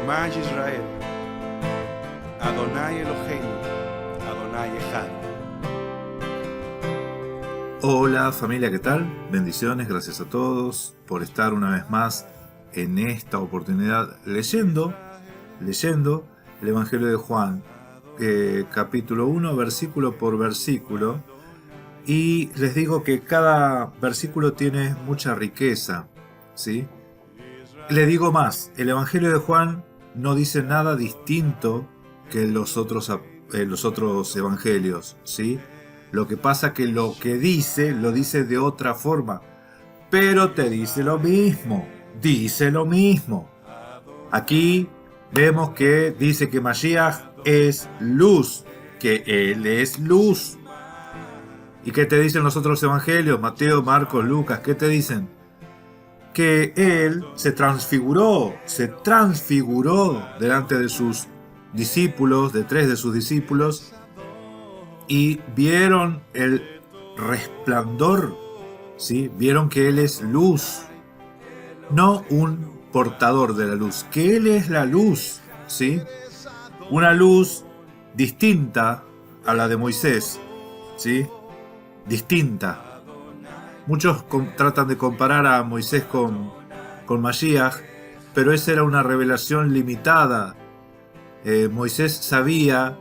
Shema Yisrael, Adonai Eloheinu, Adonai Echad. Hola familia, ¿qué tal? Bendiciones, gracias a todos por estar una vez más en esta oportunidad leyendo el Evangelio de Juan, capítulo 1, versículo por versículo. Y les digo que cada versículo tiene mucha riqueza, ¿sí? Le digo más, el Evangelio de Juan no dice nada distinto que los otros evangelios, ¿sí? Lo que pasa que lo que dice, lo dice de otra forma, pero te dice lo mismo. Aquí vemos que dice que Mashiach es luz, que Él es luz. ¿Y qué te dicen los otros evangelios? Mateo, Marcos, Lucas, ¿qué te dicen? Que Él se transfiguró delante de sus discípulos, de 3 de sus discípulos, y vieron el resplandor, ¿sí? Vieron que Él es luz, no un portador de la luz, que Él es la luz, ¿sí? Una luz distinta a la de Moisés, ¿sí? Distinta. Muchos tratan de comparar a Moisés con Mashiach, pero esa era una revelación limitada. Moisés sabía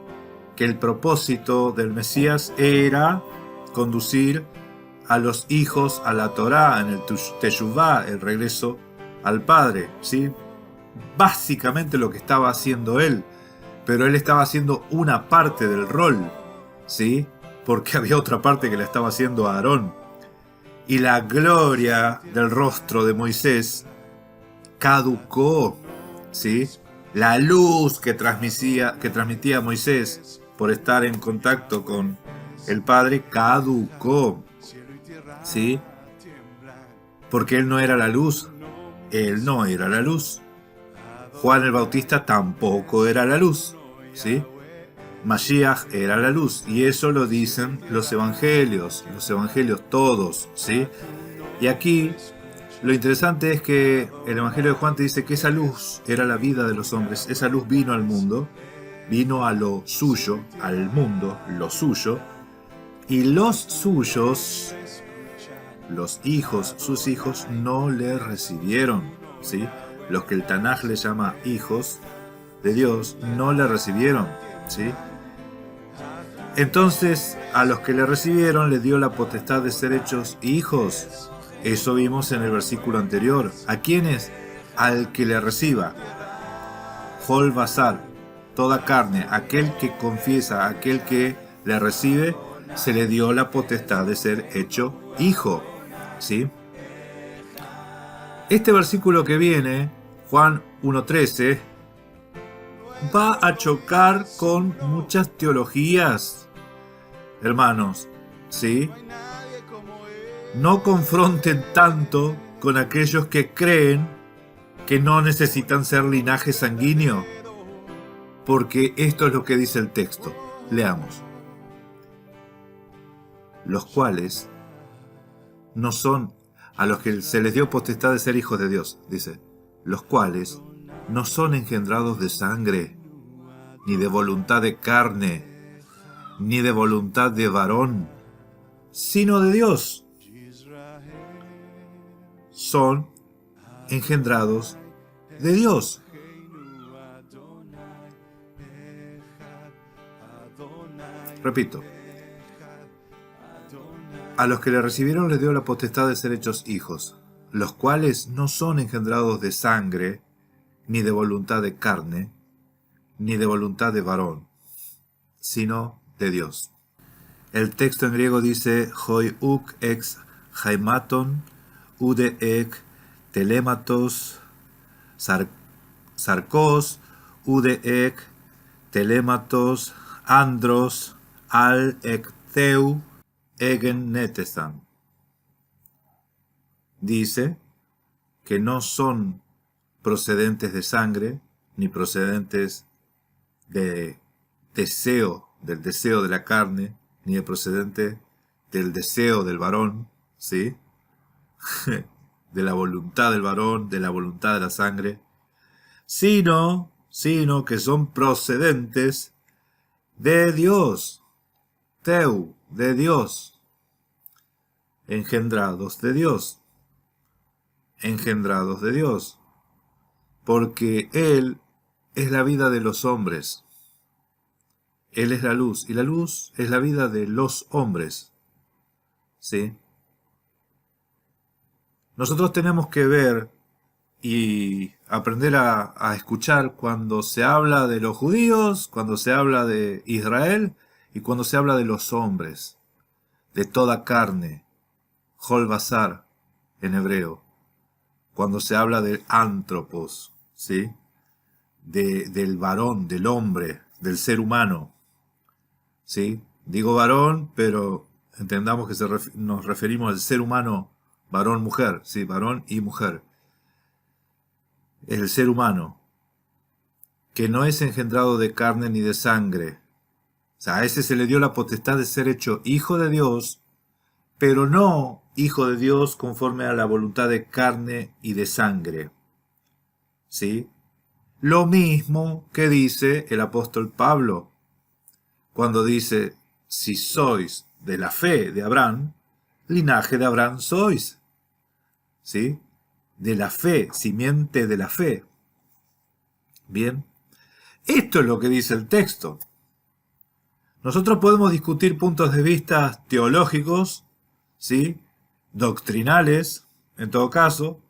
que el propósito del Mesías era conducir a los hijos a la Torá, en el Teshuvá, el regreso al Padre, ¿sí? Básicamente lo que estaba haciendo él, pero él estaba haciendo una parte del rol, ¿sí? Porque había otra parte que la estaba haciendo Aarón. Y la gloria del rostro de Moisés caducó, ¿sí? La luz que transmitía Moisés por estar en contacto con el Padre caducó, ¿sí? Porque él no era la luz. Él no era la luz. Juan el Bautista tampoco era la luz, ¿sí? Mashiach era la luz, y eso lo dicen los evangelios todos, ¿sí? Y aquí lo interesante es que el Evangelio de Juan te dice que esa luz era la vida de los hombres, esa luz vino al mundo, vino a lo suyo, al mundo, lo suyo, y los suyos, sus hijos, no le recibieron, ¿sí? Los que el Tanaj le llama hijos de Dios, no le recibieron, ¿sí? Entonces, a los que le recibieron le dio la potestad de ser hechos hijos. Eso vimos en el versículo anterior. ¿A quiénes? Al que le reciba. Hol basar, toda carne, aquel que confiesa, aquel que le recibe, se le dio la potestad de ser hecho hijo, ¿sí? Este versículo que viene, Juan 1:13, va a chocar con muchas teologías, hermanos, ¿sí? No confronten tanto con aquellos que creen que no necesitan ser linaje sanguíneo, porque esto es lo que dice el texto. Leamos. Los cuales no son a los que se les dio potestad de ser hijos de Dios, dice, los cuales no son engendrados de sangre, ni de voluntad de carne, ni de voluntad de varón, sino de Dios. Son engendrados de Dios. Repito, a los que le recibieron les dio la potestad de ser hechos hijos, los cuales no son engendrados de sangre, ni de voluntad de carne, ni de voluntad de varón, sino de Dios. El texto en griego dice hoi uk ex haimaton, ude ek telematos, sarkos, ude ek telematos, andros, al ek theu, egen netesan. Dice que no son procedentes de sangre, ni procedentes del deseo de la carne, ni de procedente del deseo del varón, ¿sí? De la voluntad del varón, de la voluntad de la sangre, sino sino que son procedentes de Dios, teu, de Dios, engendrados de Dios, engendrados de Dios, porque Él es la vida de los hombres. Él es la luz, y la luz es la vida de los hombres. ¿Sí? Nosotros tenemos que ver y aprender a escuchar cuando se habla de los judíos, cuando se habla de Israel y cuando se habla de los hombres, de toda carne, Hol Basar en hebreo, cuando se habla del antropos, ¿sí? Del varón, del hombre, del ser humano, ¿sí? Digo varón, pero entendamos que nos referimos al ser humano, varón, mujer, ¿sí? Varón y mujer. Es el ser humano, que no es engendrado de carne ni de sangre. O sea, a ese se le dio la potestad de ser hecho hijo de Dios, pero no hijo de Dios conforme a la voluntad de carne y de sangre. ¿Sí? Lo mismo que dice el apóstol Pablo, cuando dice, si sois de la fe de Abraham, linaje de Abraham sois. ¿Sí? De la fe, simiente de la fe. Bien, esto es lo que dice el texto. Nosotros podemos discutir puntos de vista teológicos, ¿sí? Doctrinales, en todo caso,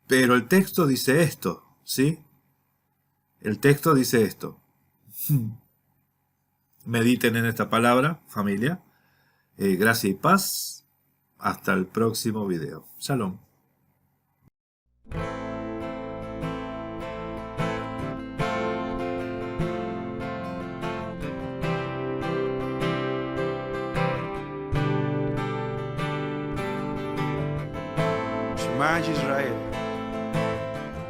pero el texto dice esto, ¿sí? El texto dice esto. Mediten en esta palabra, familia. Gracia y paz. Hasta el próximo video. Shalom. Shema Yisrael,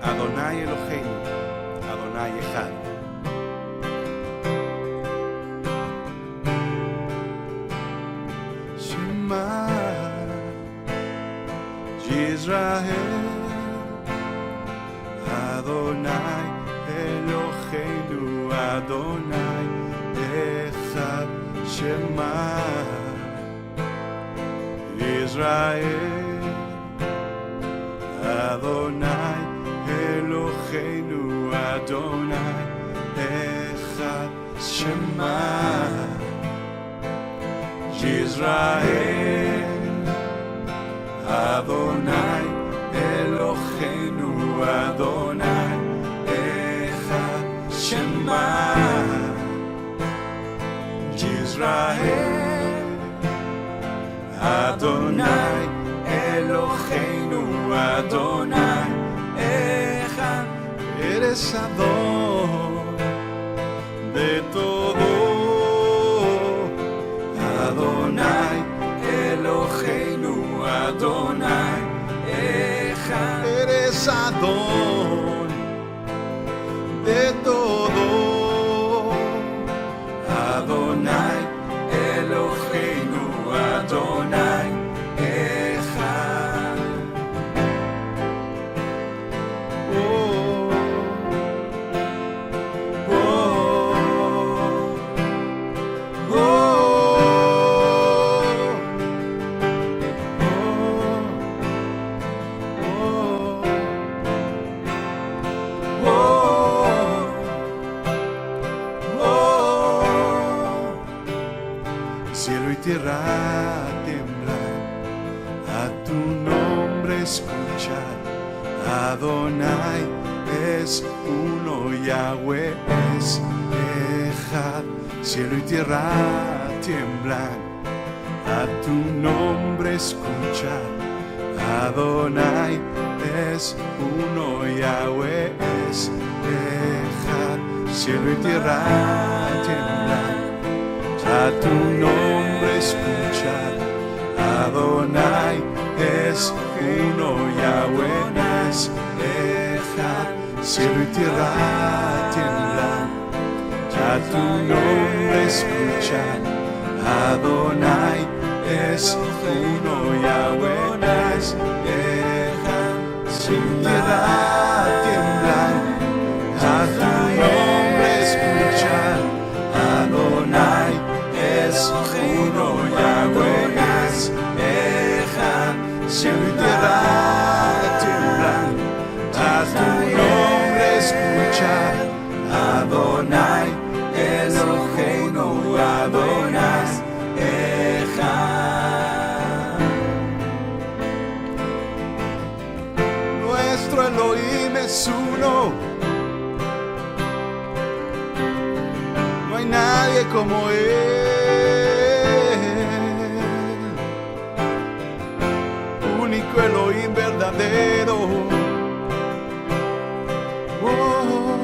Adonai Eloheinu, Adonai Echad. Shema Yisrael, Adonai Eloheinu, Adonai Echad. Shema Yisrael, Adonai Eloheinu, Adonai Echad. Shema Yisrael, Adonai Eloheinu, Adonai Echad. Shema Yisrael, Adonai Eloheinu, Adonai Echad. Eres Adon de todo, Adonai Eloheinu, Adonai Echad. Eres Adon de todo, Adonai Eloheinu, Adonai Echad. Oh, oh, cielo y tierra temblan, a tu nombre escuchar. Adonai es uno, Yahweh es Echad. Cielo y tierra tiemblan, a tu nombre escuchar. Adonai es uno, Yahweh es Echad. Cielo y tierra tiemblan, a tu nombre escuchar. Adonai es uno, Yahweh es Echad. Cielo y tierra tiemblan, a tu nombre escuchar. Adonai es uno, Yahweh es Echad. Cielo y tierra tiemblan, a tu nombre hay nadie como Él. Único Elohim verdadero. Oh,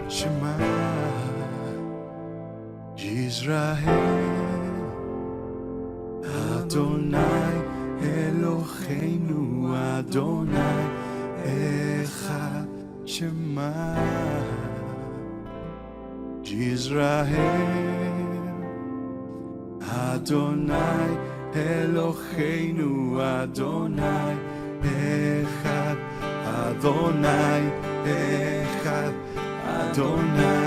Shema Yisrael Adonai Eloheinu Adonai Echad. Shema Yisrael Adonai Eloheinu Adonai Echad. Adonai Echad. Adonai